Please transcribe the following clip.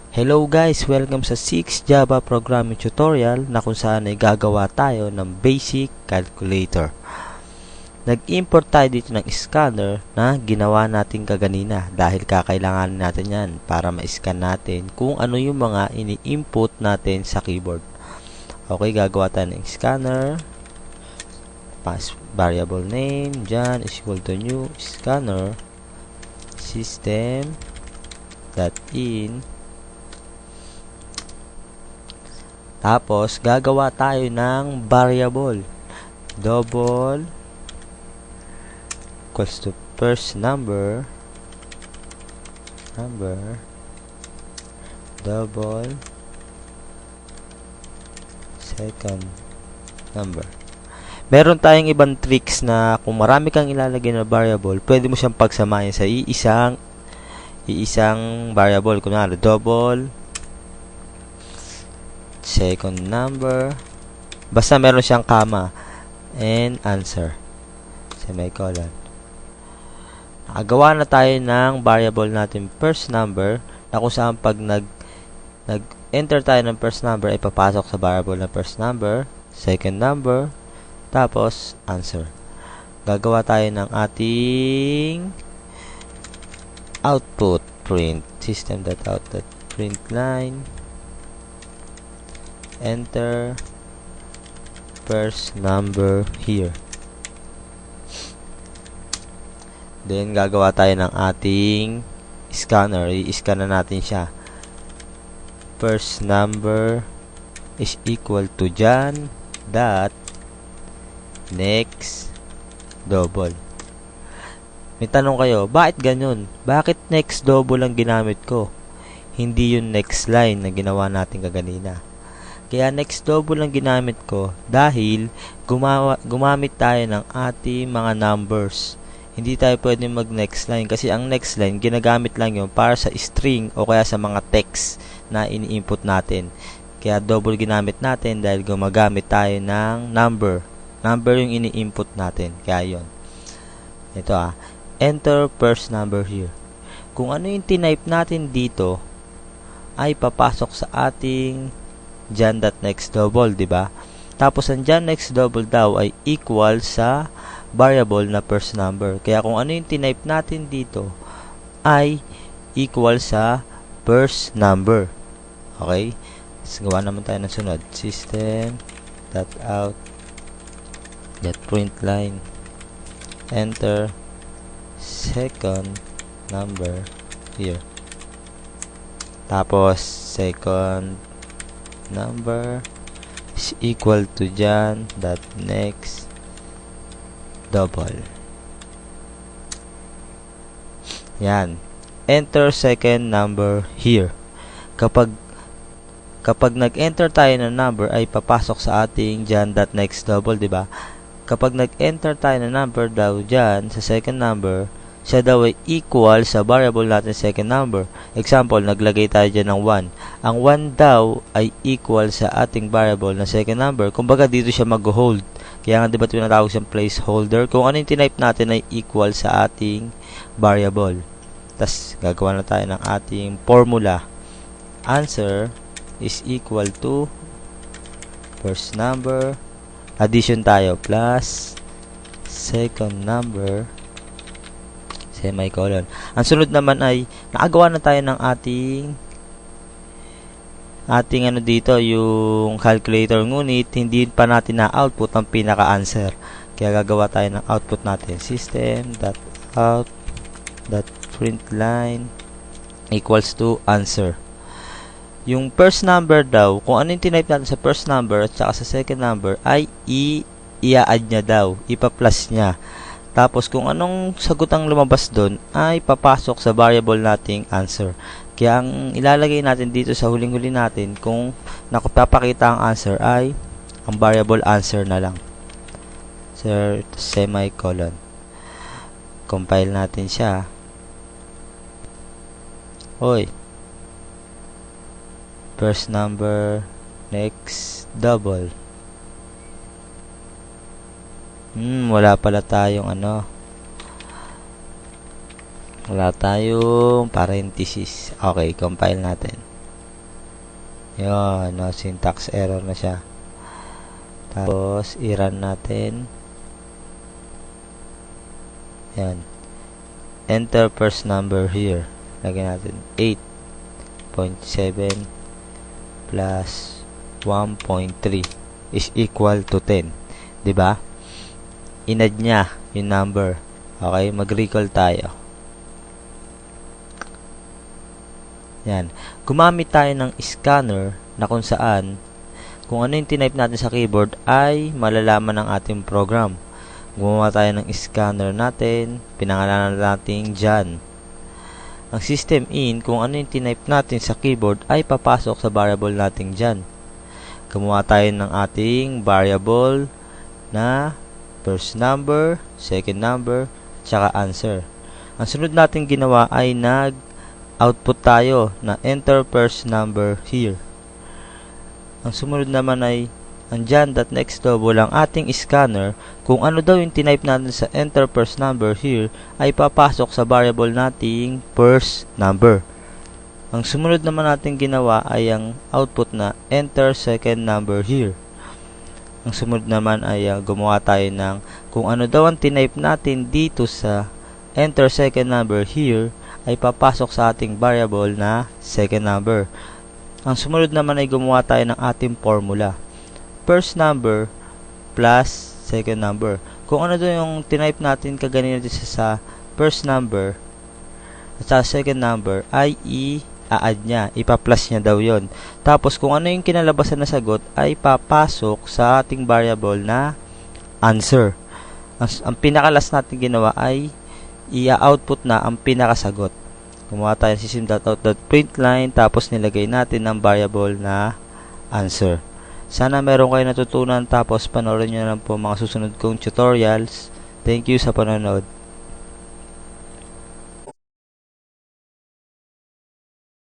Hello guys! Welcome sa 6 Java Programming Tutorial na kung saan ay gagawa tayo ng basic calculator. Nag-import tayo dito ng scanner na ginawa natin kaganina dahil kakailanganin natin yan para ma-scan natin kung ano yung mga ini-input natin sa keyboard. Okay, gagawa tayo ng scanner. Pass variable name dyan is equal to new scanner system.in. Tapos, gagawa tayo ng variable. Double equals to first number. Double second number. Meron tayong ibang tricks na kung marami kang ilalagay na variable, pwede mo siyang pagsamahin sa iisang variable. Kunwari, double second number, basta meron siyang comma and answer, semicolon. Nakagawa na tayo ng variable natin first number na kung saan pag nag-enter tayo ng first number ay papasok sa variable na first number, second number, tapos answer. Gagawa tayo ng ating output print system.out.print line. Enter first number here. Then gagawa tayo ng ating scanner. I-scan na natin siya. First number is equal to dyan dot next double. May tanong kayo, bakit ganyan? Bakit next double ang ginamit ko? Hindi yung next line na ginawa natin kaganina. Kaya next double ang ginamit ko dahil gumamit tayo ng ating mga numbers. Hindi tayo pwedeng mag next line kasi ang next line ginagamit lang yun para sa string o kaya sa mga text na ini-input natin. Kaya double ginamit natin dahil gumagamit tayo ng number. Number yung ini-input natin. Kaya yun. Ito enter first number here. Kung ano yung tinype natin dito ay papasok sa ating dyan.next double, diba? Tapos ang dyan next double daw ay equal sa variable na first number. Kaya kung ano yung tinype natin dito ay equal sa first number. Okay? So, gawa naman tayo ng sunod. System.out.print line. Enter second number here. Tapos second number is equal to dyan dot next double. Yan. Enter second number here. Kapag nag-enter tayo ng number ay papasok sa ating dyan dot next double, diba? Kapag nag-enter tayo ng number daw dyan sa second number, siya daw ay equal sa variable natin second number. Example, naglagay tayo dyan ng 1. Ang 1 daw ay equal sa ating variable na second number. Kumbaga dito siya mag-hold. Kaya nga diba tinatawag siyang placeholder. Kung ano yung tinype natin ay equal sa ating variable. Tapos gagawa na tayo ng ating formula. Answer is equal to first number. Addition tayo plus second number semicolon. Ang sunod naman ay nakagawa na tayo ng ating dito, yung calculator, ngunit hindi pa natin na-output ang pinaka-answer. Kaya gagawa tayo ng output natin. System.out.println equals to answer. Yung first number daw, kung ano yung tinype natin sa first number at saka sa second number ay i-add niya daw, ipa-plus niya. Tapos, kung anong sagot ang lumabas doon, ay papasok sa variable nating answer. Kaya, ang ilalagay natin dito sa huling-huli natin, kung nakapapakita ang answer, ay ang variable answer na lang. Semicolon. Compile natin siya. Hoy. First number, next double. Wala pala tayong wala tayong parenthesis. Okay, compile natin. Yun, no, syntax error na siya. Tapos, i-run natin. Yan. Enter first number here. Lagyan natin 8.7 plus 1.3 is equal to 10. Diba? Inad niya yung number. Okay, mag-recall tayo. Yan. Gumamit tayo ng scanner na kung saan kung ano yung tinype natin sa keyboard ay malalaman ng ating program. Gumawa tayo ng scanner natin, pinangalanan natin John. Ang system in, kung ano yung tinype natin sa keyboard ay papasok sa variable nating John. Gumawa tayo ng ating variable na first number, second number, tsaka answer. Ang sunod natin ginawa ay nag-output tayo na enter first number here. Ang sumunod naman ay andyan.next double ang ating scanner. Kung ano daw yung tinype natin sa enter first number here ay papasok sa variable nating first number. Ang sumunod naman natin ginawa ay ang output na enter second number here. Ang sumunod naman ay gumawa tayo ng kung ano daw ang tinype natin dito sa enter second number here ay papasok sa ating variable na second number. Ang sumunod naman ay gumawa tayo ng ating formula. First number plus second number. Kung ano daw yung tinype natin kaganina dito sa first number at sa second number ay i-add niya, ipa-plus niya daw yon. Tapos kung ano yung kinalabasan na sagot ay papasok sa ating variable na answer. Ang pinakalas natin ginawa ay i-output na ang pinakasagot. Gumawa tayo ng system.out.println tapos nilagay natin ang variable na answer. Sana meron kayo natutunan tapos panoorin nyo na lang po mga susunod kong tutorials. Thank you sa panonood.